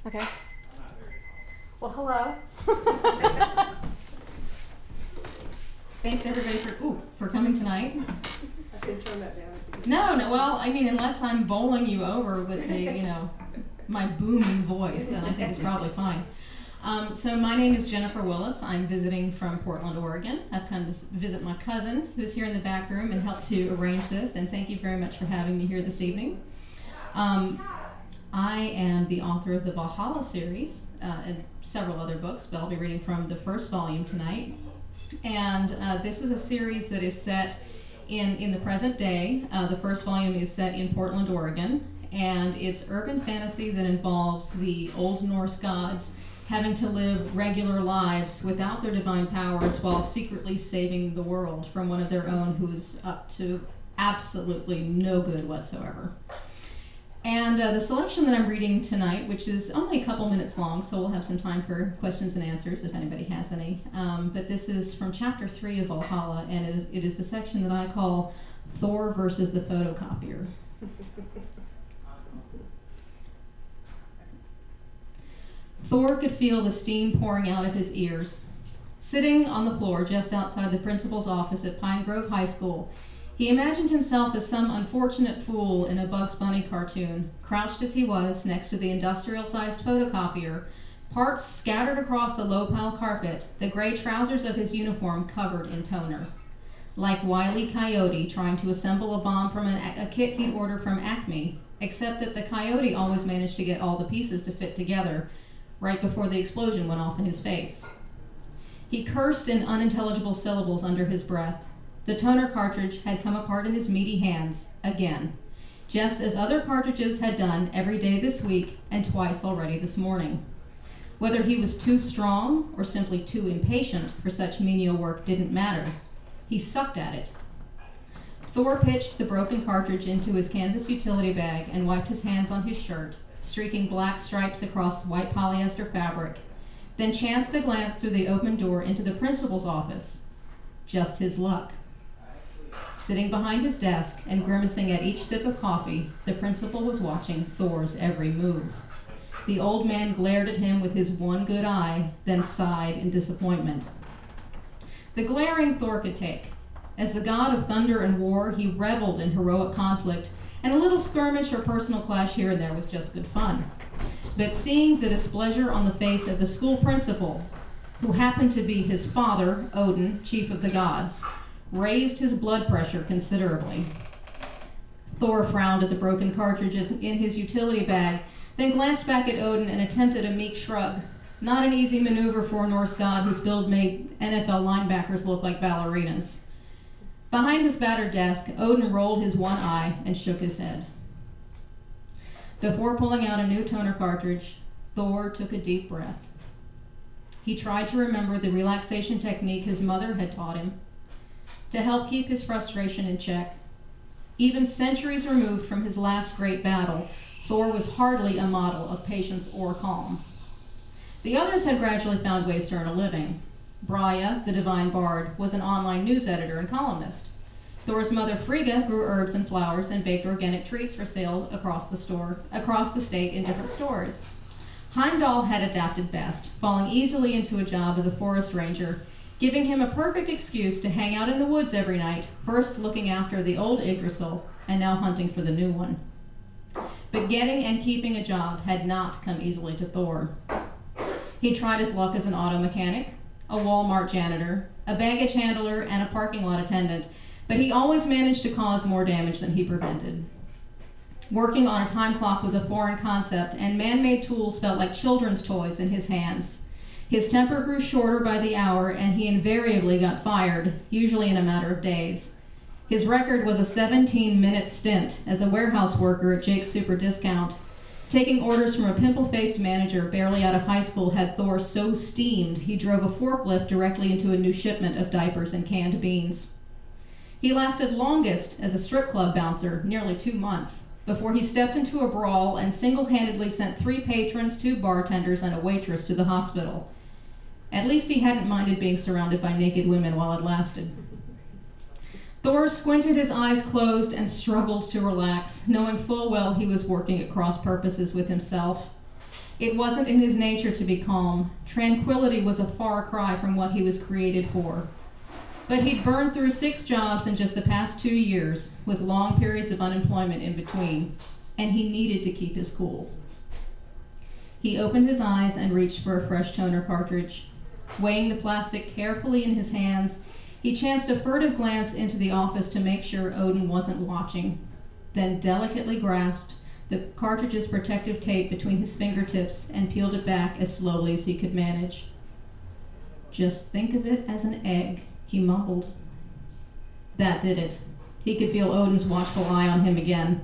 Okay. Well, hello. Thanks everybody for coming tonight. I can turn that down. No, well, I mean, unless I'm bowling you over with the, my booming voice, then I think it's probably fine. So my name is Jennifer Willis. I'm visiting from Portland, Oregon. I've come to visit my cousin, who's here in the back room, and helped to arrange this, and thank you very much for having me here this evening. I am the author of the Valhalla series and several other books, but I'll be reading from the first volume tonight. And this is a series that is set in the present day. The first volume is set in Portland, Oregon, and it's urban fantasy that involves the Old Norse gods having to live regular lives without their divine powers while secretly saving the world from one of their own who's up to absolutely no good whatsoever. And the selection that I'm reading tonight, which is only a couple minutes long, so we'll have some time for questions and answers if anybody has any. But this is from chapter 3 of Valhalla, and it is the section that I call Thor versus the Photocopier. Thor could feel the steam pouring out of his ears. Sitting on the floor just outside the principal's office at Pine Grove High School, he imagined himself as some unfortunate fool in a Bugs Bunny cartoon, crouched as he was next to the industrial-sized photocopier, parts scattered across the low-pile carpet, the gray trousers of his uniform covered in toner. Like Wile E. Coyote trying to assemble a bomb from a kit he'd ordered from Acme, except that the coyote always managed to get all the pieces to fit together right before the explosion went off in his face. He cursed in unintelligible syllables under his breath. The toner cartridge had come apart in his meaty hands, again, just as other cartridges had done every day this week and twice already this morning. Whether he was too strong or simply too impatient for such menial work didn't matter. He sucked at it. Thor pitched the broken cartridge into his canvas utility bag and wiped his hands on his shirt, streaking black stripes across white polyester fabric, then chanced a glance through the open door into the principal's office. Just his luck. Sitting behind his desk and grimacing at each sip of coffee, the principal was watching Thor's every move. The old man glared at him with his one good eye, then sighed in disappointment. The glaring Thor could take. As the god of thunder and war, he reveled in heroic conflict, and a little skirmish or personal clash here and there was just good fun. But seeing the displeasure on the face of the school principal, who happened to be his father, Odin, chief of the gods, raised his blood pressure considerably. Thor frowned at the broken cartridges in his utility bag, then glanced back at Odin and attempted a meek shrug. Not an easy maneuver for a Norse god whose build made NFL linebackers look like ballerinas. Behind his battered desk, Odin rolled his one eye and shook his head. Before pulling out a new toner cartridge, Thor took a deep breath. He tried to remember the relaxation technique his mother had taught him to help keep his frustration in check. Even centuries removed from his last great battle, Thor was hardly a model of patience or calm. The others had gradually found ways to earn a living. Brya, the divine bard, was an online news editor and columnist. Thor's mother Frigga grew herbs and flowers and baked organic treats for sale across the state in different stores. Heimdall had adapted best, falling easily into a job as a forest ranger, giving him a perfect excuse to hang out in the woods every night, first looking after the old Yggdrasil and now hunting for the new one. But getting and keeping a job had not come easily to Thor. He tried his luck as an auto mechanic, a Walmart janitor, a baggage handler, and a parking lot attendant, but he always managed to cause more damage than he prevented. Working on a time clock was a foreign concept, and man-made tools felt like children's toys in his hands. His temper grew shorter by the hour, and he invariably got fired, usually in a matter of days. His record was a 17-minute stint as a warehouse worker at Jake's Super Discount. Taking orders from a pimple-faced manager barely out of high school had Thor so steamed he drove a forklift directly into a new shipment of diapers and canned beans. He lasted longest as a strip club bouncer, nearly 2 months, before he stepped into a brawl and single-handedly sent 3 patrons, 2 bartenders, and a waitress to the hospital. At least he hadn't minded being surrounded by naked women while it lasted. Thor squinted his eyes closed and struggled to relax, knowing full well he was working at cross purposes with himself. It wasn't in his nature to be calm. Tranquility was a far cry from what he was created for. But he'd burned through 6 jobs in just the past 2 years, with long periods of unemployment in between, and he needed to keep his cool. He opened his eyes and reached for a fresh toner cartridge. Weighing the plastic carefully in his hands, he chanced a furtive glance into the office to make sure Odin wasn't watching, then delicately grasped the cartridge's protective tape between his fingertips and peeled it back as slowly as he could manage. "Just think of it as an egg," he mumbled. That did it. He could feel Odin's watchful eye on him again.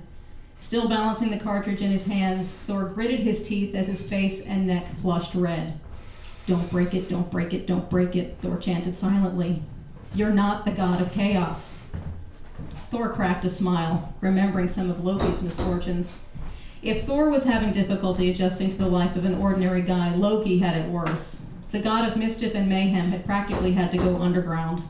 Still balancing the cartridge in his hands, Thor gritted his teeth as his face and neck flushed red. "Don't break it, don't break it, don't break it," Thor chanted silently. "You're not the god of chaos." Thor cracked a smile, remembering some of Loki's misfortunes. If Thor was having difficulty adjusting to the life of an ordinary guy, Loki had it worse. The god of mischief and mayhem had practically had to go underground.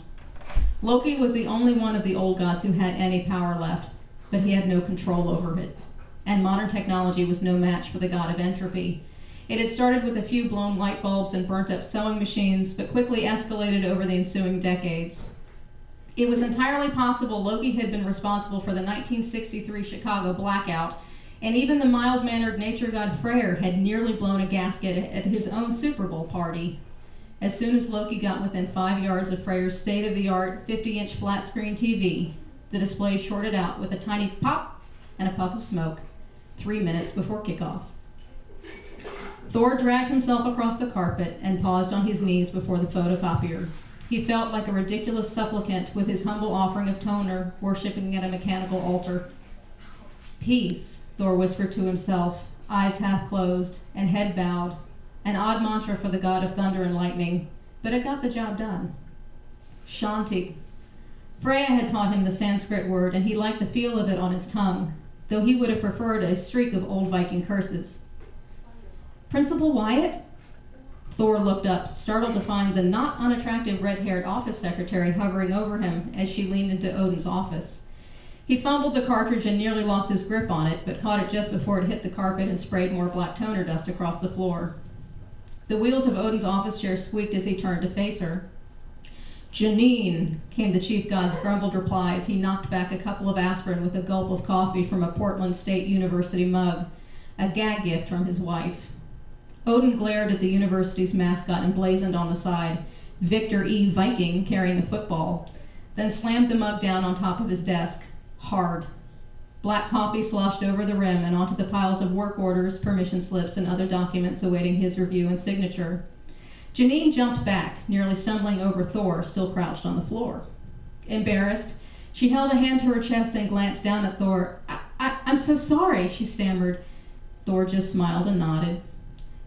Loki was the only one of the old gods who had any power left, but he had no control over it. And modern technology was no match for the god of entropy. It had started with a few blown light bulbs and burnt up sewing machines, but quickly escalated over the ensuing decades. It was entirely possible Loki had been responsible for the 1963 Chicago blackout, and even the mild-mannered nature god Freyr had nearly blown a gasket at his own Super Bowl party. As soon as Loki got within 5 yards of Freyr's state-of-the-art 50-inch flat-screen TV, the display shorted out with a tiny pop and a puff of smoke 3 minutes before kickoff. Thor dragged himself across the carpet and paused on his knees before the photocopier. He felt like a ridiculous supplicant with his humble offering of toner, worshipping at a mechanical altar. "Peace," Thor whispered to himself, eyes half closed and head bowed, an odd mantra for the god of thunder and lightning, but it got the job done. Shanti. Freya had taught him the Sanskrit word, and he liked the feel of it on his tongue, though he would have preferred a streak of old Viking curses. "Principal Wyatt?" Thor looked up, startled to find the not unattractive red-haired office secretary hovering over him as she leaned into Odin's office. He fumbled the cartridge and nearly lost his grip on it, but caught it just before it hit the carpet and sprayed more black toner dust across the floor. The wheels of Odin's office chair squeaked as he turned to face her. "Janine," came the chief god's grumbled reply as he knocked back a couple of aspirin with a gulp of coffee from a Portland State University mug, a gag gift from his wife. Odin glared at the university's mascot emblazoned on the side, Victor E. Viking carrying a football, then slammed the mug down on top of his desk, hard. Black coffee sloshed over the rim and onto the piles of work orders, permission slips, and other documents awaiting his review and signature. Janine jumped back, nearly stumbling over Thor, still crouched on the floor. Embarrassed, she held a hand to her chest and glanced down at Thor. I'm so sorry," she stammered. Thor just smiled and nodded.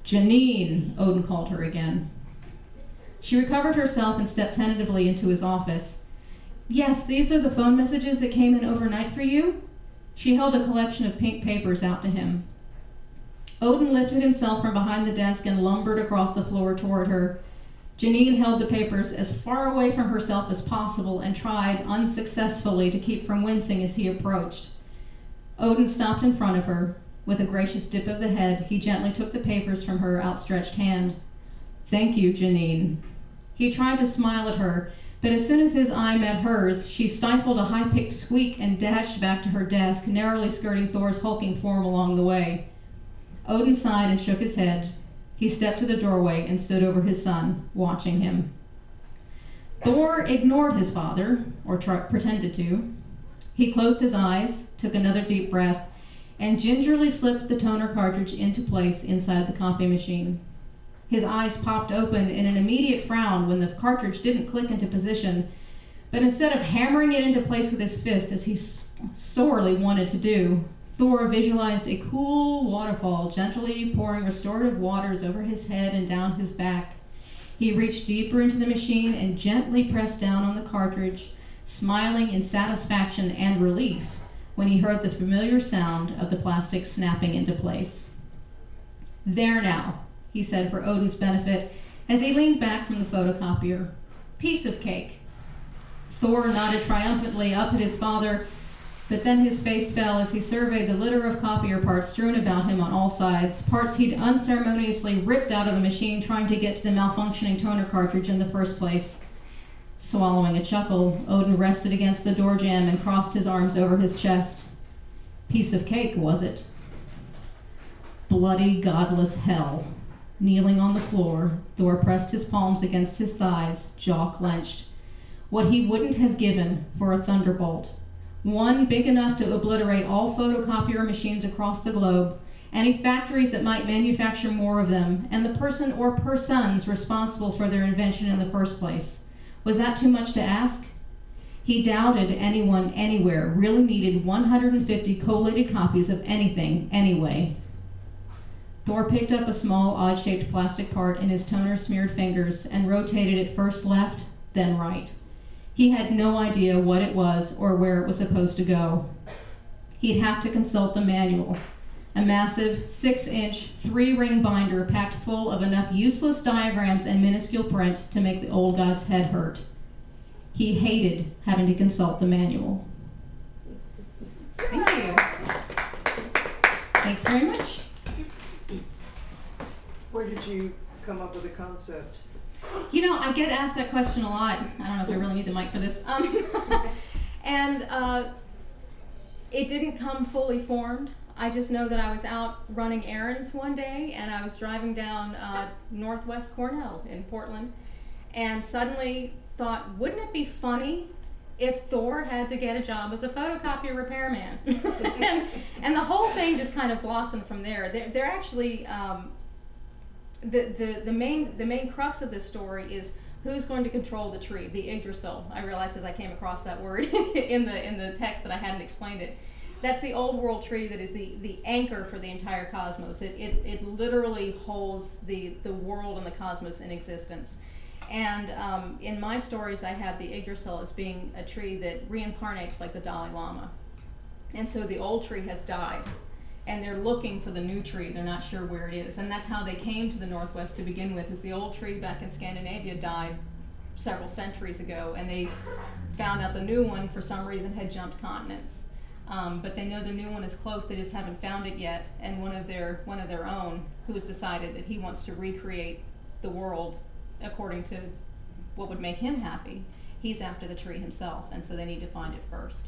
"Janine," Odin called her again. She recovered herself and stepped tentatively into his office. "Yes, these are the phone messages that came in overnight for you?" She held a collection of pink papers out to him. Odin lifted himself from behind the desk and lumbered across the floor toward her. Janine held the papers as far away from herself as possible and tried, unsuccessfully, to keep from wincing as he approached. Odin stopped in front of her. With a gracious dip of the head, he gently took the papers from her outstretched hand. "Thank you, Janine." He tried to smile at her, but as soon as his eye met hers, she stifled a high-pitched squeak and dashed back to her desk, narrowly skirting Thor's hulking form along the way. Odin sighed and shook his head. He stepped to the doorway and stood over his son, watching him. Thor ignored his father, or pretended to. He closed his eyes, took another deep breath, and gingerly slipped the toner cartridge into place inside the copy machine. His eyes popped open in an immediate frown when the cartridge didn't click into position, but instead of hammering it into place with his fist as he sorely wanted to do, Thor visualized a cool waterfall gently pouring restorative waters over his head and down his back. He reached deeper into the machine and gently pressed down on the cartridge, smiling in satisfaction and relief when he heard the familiar sound of the plastic snapping into place. "There now," he said for Odin's benefit as he leaned back from the photocopier. "Piece of cake." Thor nodded triumphantly up at his father. But then his face fell as he surveyed the litter of copier parts strewn about him on all sides, parts he'd unceremoniously ripped out of the machine trying to get to the malfunctioning toner cartridge in the first place. Swallowing a chuckle, Odin rested against the door jamb and crossed his arms over his chest. Piece of cake, was it? Bloody, godless hell. Kneeling on the floor, Thor pressed his palms against his thighs, jaw clenched. What he wouldn't have given for a thunderbolt. One big enough to obliterate all photocopier machines across the globe, any factories that might manufacture more of them, and the person or persons responsible for their invention in the first place. Was that too much to ask? He doubted anyone anywhere really needed 150 collated copies of anything anyway. Thor picked up a small, odd-shaped plastic part in his toner-smeared fingers and rotated it first left, then right. He had no idea what it was or where it was supposed to go. He'd have to consult the manual, a massive 6-inch, 3-ring binder packed full of enough useless diagrams and minuscule print to make the old god's head hurt. He hated having to consult the manual. Thank you. Thanks very much. Where did you come up with the concept? You know, I get asked that question a lot. I don't know if I really need the mic for this. And it didn't come fully formed. I just know that I was out running errands one day, and I was driving down Northwest Cornell in Portland, and suddenly thought, wouldn't it be funny if Thor had to get a job as a photocopier repairman? and the whole thing just kind of blossomed from there. They're actually... The main crux of this story is who's going to control the tree, the Yggdrasil. I realized as I came across that word in the text that I hadn't explained it. That's the old world tree that is the anchor for the entire cosmos. It literally holds the world and the cosmos in existence. And in my stories, I have the Yggdrasil as being a tree that reincarnates like the Dalai Lama. And so the old tree has died. And they're looking for the new tree. They're not sure where it is. And that's how they came to the Northwest to begin with, is the old tree back in Scandinavia died several centuries ago, and they found out the new one, for some reason, had jumped continents. But they know the new one is close, they just haven't found it yet. And one of their own, who has decided that he wants to recreate the world according to what would make him happy, he's after the tree himself, and so they need to find it first.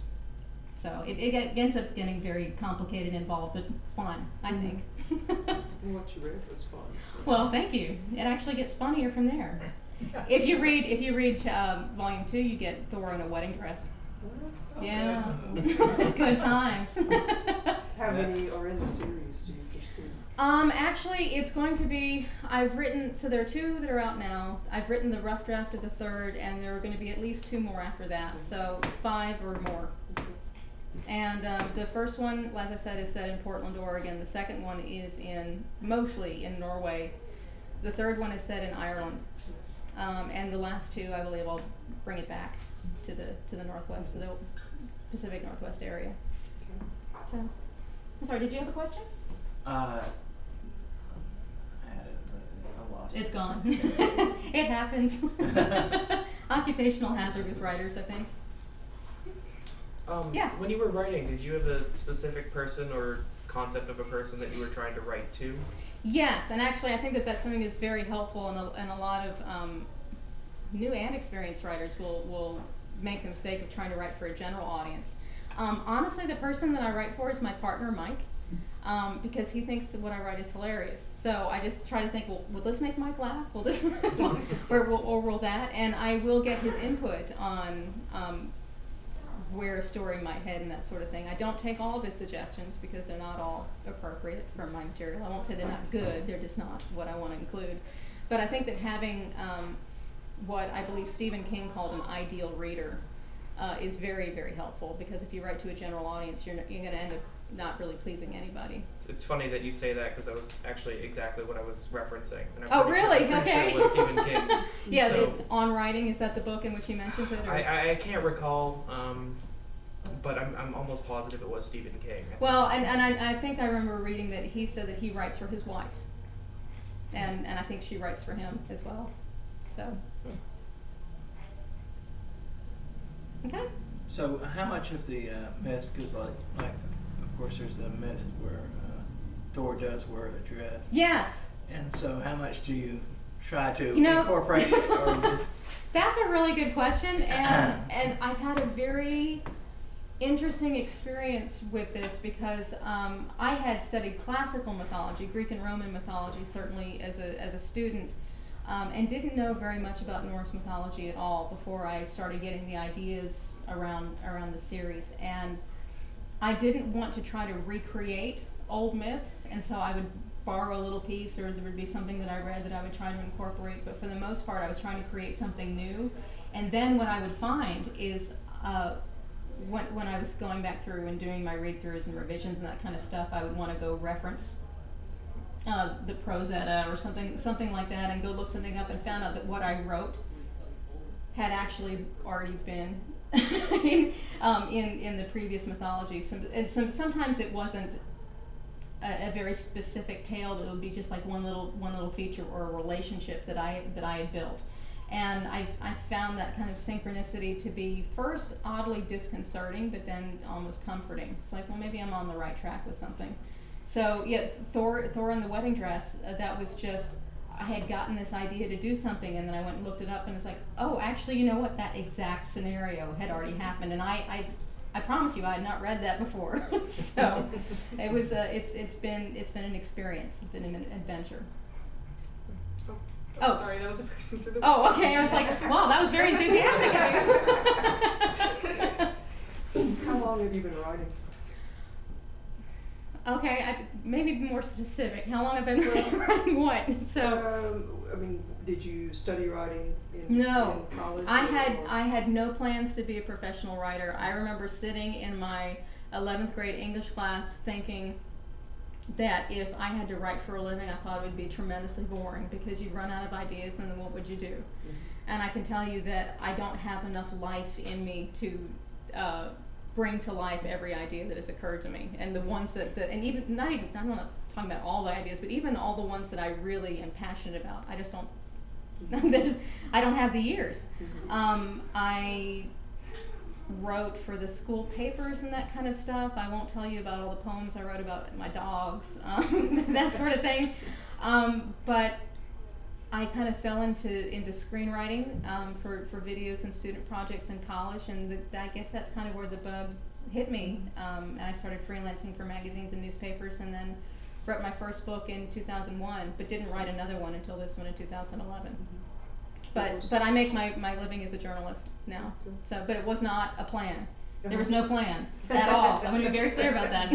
So it ends up getting very complicated and involved, but fun, I think. And what you read was fun. So. Well, thank you. It actually gets funnier from there. If you read volume 2, you get Thor in a wedding dress. Okay. Yeah, good times. How many are in the series do you pursue? Actually, it's going to be, so there are 2 that are out now. I've written the rough draft of the 3rd, and there are going to be at least 2 more after that, so 5 or more. And the first one, as I said, is set in Portland, Oregon. The second one is mostly in Norway. The third one is set in Ireland. And the last 2, I believe, I'll bring it back to the Northwest, to the Pacific Northwest area. So, I'm sorry, did you have a question? I had it, but I lost it. It's gone. It happens. Occupational hazard with writers, I think. Yes. When you were writing, did you have a specific person or concept of a person that you were trying to write to? Yes, and actually I think that that's something that's very helpful, and a lot of new and experienced writers will make the mistake of trying to write for a general audience. Honestly, the person that I write for is my partner, Mike, because he thinks that what I write is hilarious. So I just try to think, well, will this make Mike laugh? Will this, or will that? And I will get his input on where a story might head and that sort of thing. I don't take all of his suggestions because they're not all appropriate for my material. I won't say they're not good, they're just not what I want to include. But I think that having what I believe Stephen King called an ideal reader is very, very helpful, because if you write to a general audience, you're going to end up not really pleasing anybody. It's funny that you say that, because that was actually exactly what I was referencing. And Oh, really? I'm pretty sure it was Stephen King. Yeah, So, On Writing, is that the book in which he mentions it? Or? I can't recall, but I'm almost positive it was Stephen King. Well, and I think I remember reading that he said that he writes for his wife, and I think she writes for him as well. So, okay. So how much of the myth, because like of course there's the myth where Thor does wear a dress. Yes. And so how much do you try to You know, incorporate it, or just? That's a really good question, and I've had a very interesting experience with this because I had studied classical mythology, Greek and Roman mythology, certainly as a student, and didn't know very much about Norse mythology at all before I started getting the ideas around the series. And I didn't want to try to recreate old myths, and so I would borrow a little piece, or there would be something that I read that I would try to incorporate, but for the most part I was trying to create something new. And then what I would find is when I was going back through and doing my read-throughs and revisions and that kind of stuff, I would want to go reference the Prosetta or something like that, and go look something up, and found out that what I wrote had actually already been in the previous mythology. Sometimes it wasn't a very specific tale, but it would be just like one little feature or a relationship that I had built. And I found that kind of synchronicity to be first oddly disconcerting, but then almost comforting. It's like, well, maybe I'm on the right track with something. So yeah, Thor in the wedding dress, that was just, I had gotten this idea to do something, and then I went and looked it up, and it's like, oh, actually, you know what, that exact scenario had already happened, and I promise you, I had not read that before. So it was it's been an experience. It's been an adventure. Oh, sorry, that was a person through the. Oh, okay. I was like, wow, that was very enthusiastic of you. How long have you been writing? Okay, maybe be more specific. How long have I been writing what? So. I mean, did you study writing in college? I had no plans to be a professional writer. I remember sitting in my 11th grade English class thinking that if I had to write for a living, I thought it would be tremendously boring, because you'd run out of ideas, and then what would you do? Mm-hmm. And I can tell you that I don't have enough life in me to bring to life every idea that has occurred to me, and the ones and even I'm not talking about all the ideas, but even all the ones that I really am passionate about, I just don't. I don't have the years. Mm-hmm. I wrote for the school papers and that kind of stuff. I won't tell you about all the poems I wrote about my dogs, that sort of thing. But I kind of fell into screenwriting for videos and student projects in college, and I guess that's kind of where the bug hit me. And I started freelancing for magazines and newspapers, and then wrote my first book in 2001, but didn't write another one until this one in 2011. But I make my living as a journalist now. So, but it was not a plan. There was no plan at all. I'm going to be very clear about that.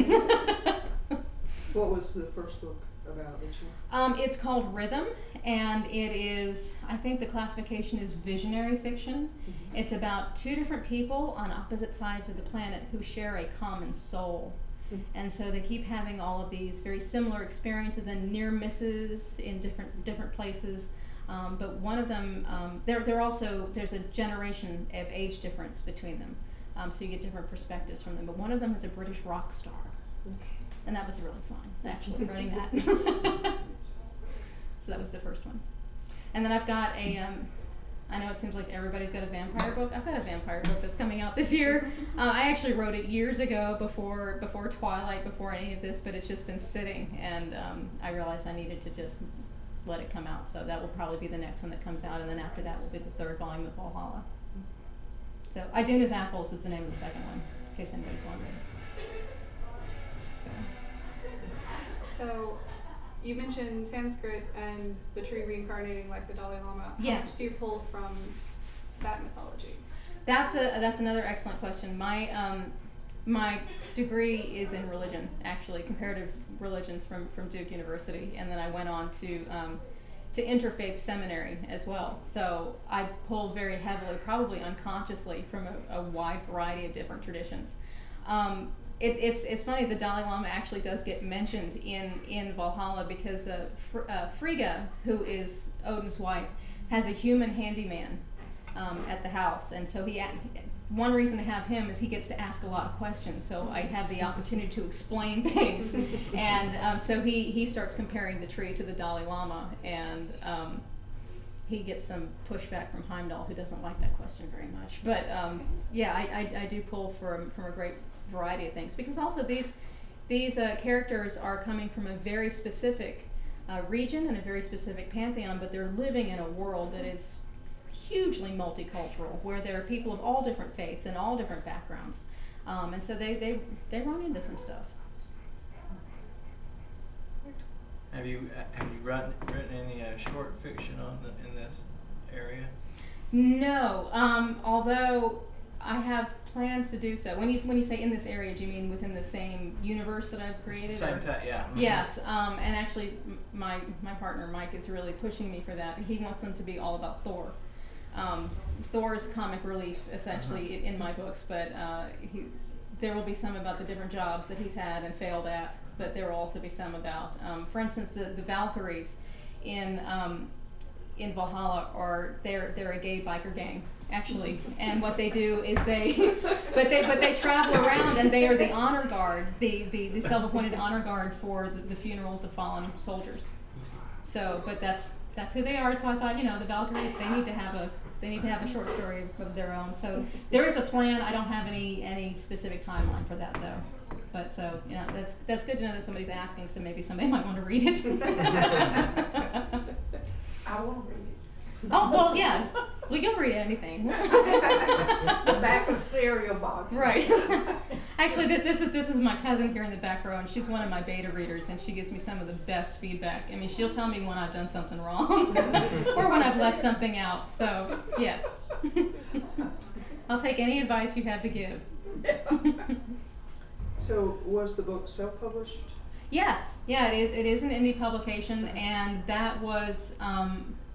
What was the first book about that you? It's called Rhythm, and it is, I think the classification is visionary fiction. Mm-hmm. It's about two different people on opposite sides of the planet who share a common soul. Mm-hmm. And so they keep having all of these very similar experiences and near misses in different places. But one of them, there's a generation of age difference between them, so you get different perspectives from them. But one of them is a British rock star, and that was really fun, actually, writing that. So that was the first one. And then I've got I know it seems like everybody's got a vampire book. I've got a vampire book that's coming out this year. I actually wrote it years ago, before Twilight, before any of this, but it's just been sitting, and I realized I needed to just let it come out. So that will probably be the next one that comes out, and then after that will be the third volume of Valhalla. So Iduna's Apples is the name of the second one, in case anybody's wondering. So you mentioned Sanskrit and the tree reincarnating like the Dalai Lama. Yes. How much do you pull from that mythology? That's another excellent question. My degree is in religion, actually, comparative religions from Duke University, and then I went on to interfaith seminary as well. So I pull very heavily, probably unconsciously, from a wide variety of different traditions. It's funny, the Dalai Lama actually does get mentioned in Valhalla, because Frigga, who is Odin's wife, has a human handyman at the house, and so one reason to have him is he gets to ask a lot of questions, so I have the opportunity to explain things. And so he starts comparing the tree to the Dalai Lama, and he gets some pushback from Heimdall, who doesn't like that question very much. But yeah, I do pull from a great variety of things, because also these characters are coming from a very specific region and a very specific pantheon, but they're living in a world that is hugely multicultural, where there are people of all different faiths and all different backgrounds, and so they run into some stuff. Have you written any short fiction in this area? No, although I have plans to do so. When you say in this area, do you mean within the same universe that I've created? Same time, yeah. Yes, and actually, my partner Mike is really pushing me for that. He wants them to be all about Thor. Thor's comic relief, essentially, in my books, but there will be some about the different jobs that he's had and failed at, but there will also be some about, for instance, the Valkyries in Valhalla they're a gay biker gang, actually, and what they do is they travel around, and they are the honor guard, the self-appointed honor guard for the funerals of fallen soldiers. So, but that's who they are. So I thought, the Valkyries, they need to have a short story of their own. So there is a plan. I don't have any specific timeline for that though. But so that's good to know that somebody's asking. So maybe somebody might want to read it. I want to read it. Oh well, yeah. Well, you'll read anything. The back of cereal box. Right. Actually, this is my cousin here in the back row, and she's one of my beta readers, and she gives me some of the best feedback. I mean, she'll tell me when I've done something wrong or when I've left something out. So, yes. I'll take any advice you have to give. So, was the book self-published? Yes. Yeah, it is an indie publication, and that was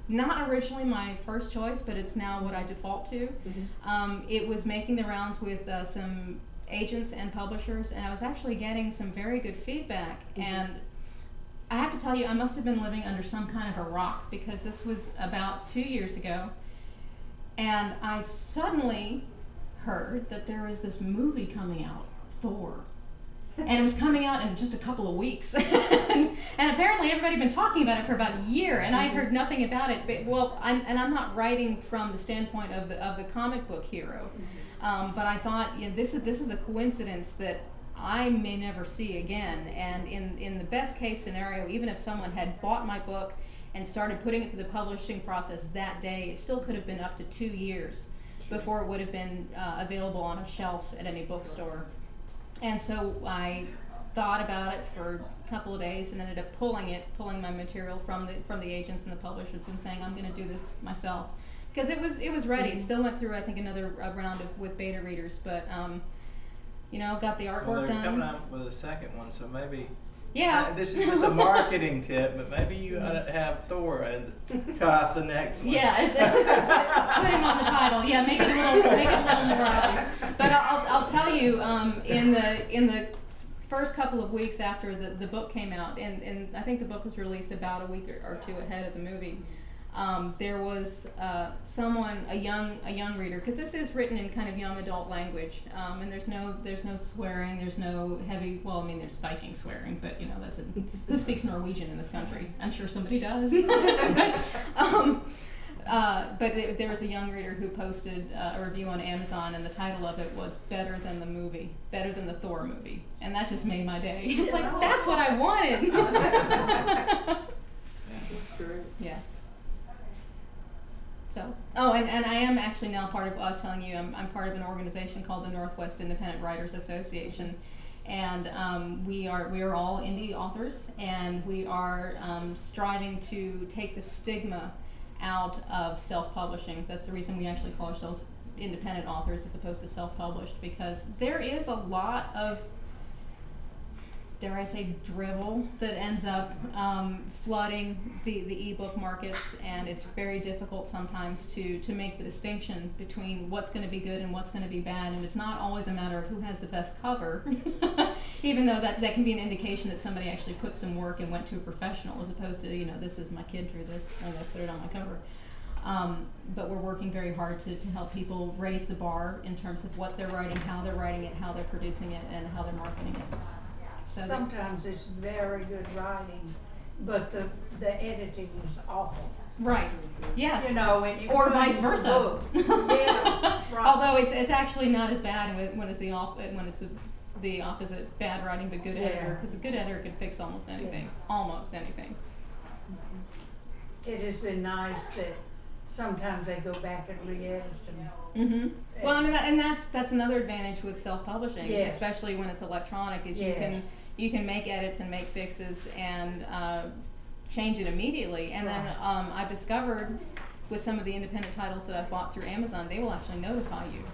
not originally my first choice, but it's now what I default to. Mm-hmm. It was making the rounds with some agents and publishers, and I was actually getting some very good feedback. Mm-hmm. And I have to tell you, I must have been living under some kind of a rock, because this was about 2 years ago, and I suddenly heard that there was this movie coming out, Thor. And it was coming out in just a couple of weeks. And apparently everybody had been talking about it for about a year, and I had heard nothing about it. But, well, I'm not writing from the standpoint of the comic book hero. But I thought, this is a coincidence that I may never see again. And in the best case scenario, even if someone had bought my book and started putting it through the publishing process that day, it still could have been up to 2 years before it would have been available on a shelf at any bookstore. And so I thought about it for a couple of days and ended up pulling my material from the agents and the publishers and saying, I'm going to do this myself, because it was ready. It still went through, I think, another round with beta readers, but got the artwork they're done. Coming out with a second one, so maybe. Yeah. This is just a marketing tip, but maybe you ought to have Thor and cast the next one. Yeah, put him on the title. Yeah, make it a little more obvious. But I'll tell you, in the first couple of weeks after the book came out, and I think the book was released about a week or two ahead of the movie, there was a young reader, because this is written in kind of young adult language, and there's no swearing, there's no heavy, well, I mean, there's Viking swearing, but who speaks Norwegian in this country? I'm sure somebody does. But there was a young reader who posted a review on Amazon, and the title of it was "Better Than the Movie," better than the Thor movie, and that just made my day. It's like, that's what I wanted. That's great. Yes. So, and I am actually now part of, I was telling you, I'm part of an organization called the Northwest Independent Writers Association, and we are all indie authors, and we are striving to take the stigma out of self-publishing. That's the reason we actually call ourselves independent authors as opposed to self-published, because there is a lot of, dare I say, drivel that ends up flooding the ebook markets, and it's very difficult sometimes to make the distinction between what's going to be good and what's going to be bad, and it's not always a matter of who has the best cover, even though that can be an indication that somebody actually put some work and went to a professional, as opposed to, this is my kid drew this, I'm going to put it on my cover. But we're working very hard to help people raise the bar in terms of what they're writing, how they're writing it, how they're producing it, and how they're marketing it. So sometimes it's very good writing but the editing is awful. Right. Yes. You know, and it Or ruins vice the versa. book. Yeah, right. Although it's actually not as bad when it's the opposite, bad writing but good editor, Yeah. because a good editor can fix almost anything, almost anything. It has been nice that sometimes they go back and re-edit them. Mm-hmm. Well, I mean, and that's another advantage with self-publishing, Yes. especially when it's electronic, is Yes. you can make edits and make fixes and change it immediately. And then Right. I've discovered with some of the independent titles that I've bought through Amazon, they will actually notify you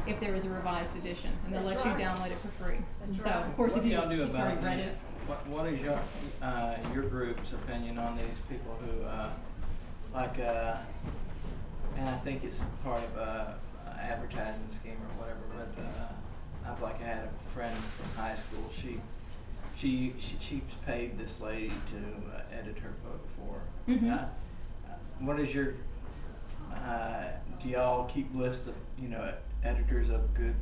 if there is a revised edition, and they'll That's let right. you download it for free. That's So, right. of course, What if do you y'all do you've already about read the, it. what is your group's opinion on these people who and I think it's part of advertising scheme or whatever, but I've had a friend from high school. She paid this lady to edit her book for her. Mhm. What is your do y'all keep lists of editors of good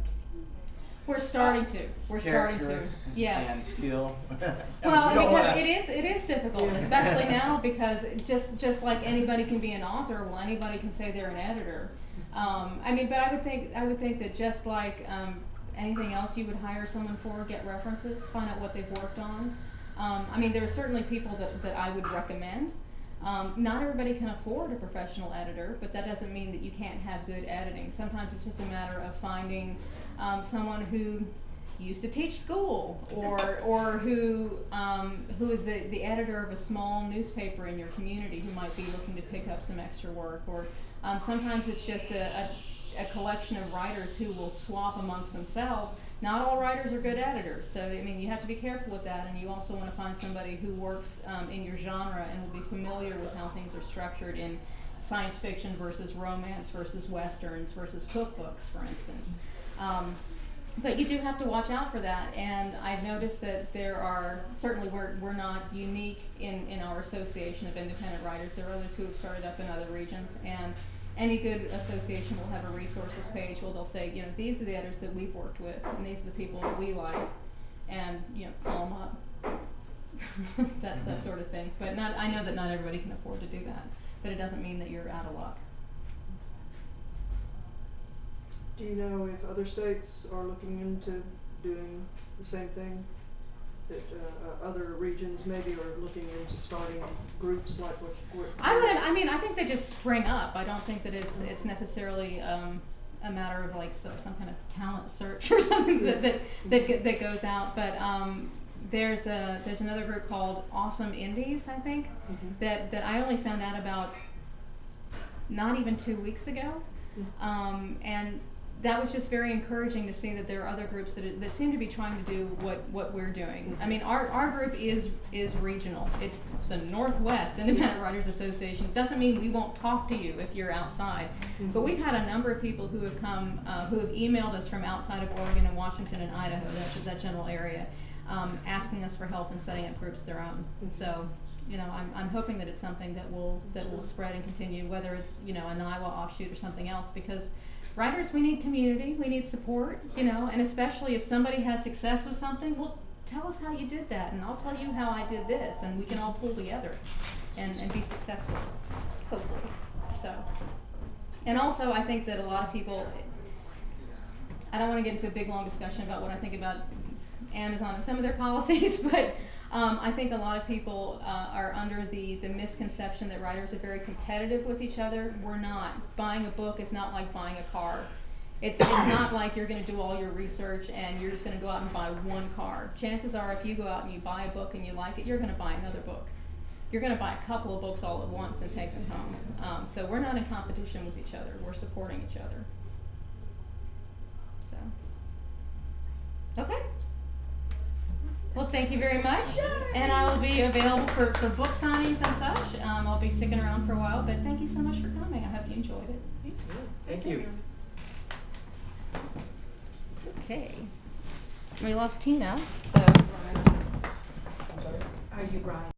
We're starting to. We're starting to. character Yes. and skill? Well, We don't because wanna- it is difficult, especially now, because just like anybody can be an author, well, anybody can say they're an editor. I mean, but I would think that just like anything else you would hire someone for, get references, find out what they've worked on. I mean, there are certainly people that I would recommend. Not everybody can afford a professional editor, but that doesn't mean that you can't have good editing. Sometimes it's just a matter of finding someone who used to teach school, or who is the editor of a small newspaper in your community who might be looking to pick up some extra work, or sometimes it's just a collection of writers who will swap amongst themselves. Not all writers are good editors, so I mean you have to be careful with that, and you also want to find somebody who works in your genre and will be familiar with how things are structured in science fiction versus romance versus westerns versus cookbooks, for instance. But you do have to watch out for that, and I've noticed that there are, certainly we're not unique in our association of independent writers. There are others who have started up in other regions, and any good association will have a resources page where they'll say, these are the editors that we've worked with, and these are the people that we like, and call them up. that sort of thing. But I know that not everybody can afford to do that, but it doesn't mean that you're out of luck. Do you know if other states are looking into doing the same thing? That other regions maybe are looking into starting groups like what I think they just spring up. I don't think that it's necessarily a matter of like some kind of talent search or something that goes out. But there's another group called Awesome Indies, I think, that I only found out about not even 2 weeks ago, and that was just very encouraging to see that there are other groups that seem to be trying to do what we're doing. I mean, our group is regional. It's the Northwest Independent Writers Association. Doesn't mean we won't talk to you if you're outside. But we've had a number of people who have come, who have emailed us from outside of Oregon and Washington and Idaho, that general area, asking us for help in setting up groups of their own. So, I'm hoping that it's something that will spread and continue, whether it's an Iowa offshoot or something else, because writers, we need community, we need support, and especially if somebody has success with something, well, tell us how you did that, and I'll tell you how I did this, and we can all pull together and be successful, hopefully. So, and also I think that a lot of people, I don't want to get into a big long discussion about what I think about Amazon and some of their policies, but I think a lot of people are under the misconception that writers are very competitive with each other. We're not. Buying a book is not like buying a car. It's not like you're going to do all your research and you're just going to go out and buy one car. Chances are if you go out and you buy a book and you like it, you're going to buy another book. You're going to buy a couple of books all at once and take them home. So we're not in competition with each other. We're supporting each other. So, okay. Well, thank you very much, and I will be available for book signings and such. I'll be sticking around for a while, but thank you so much for coming. I hope you enjoyed it. Thank you. Okay. We lost Tina, so. Are you right?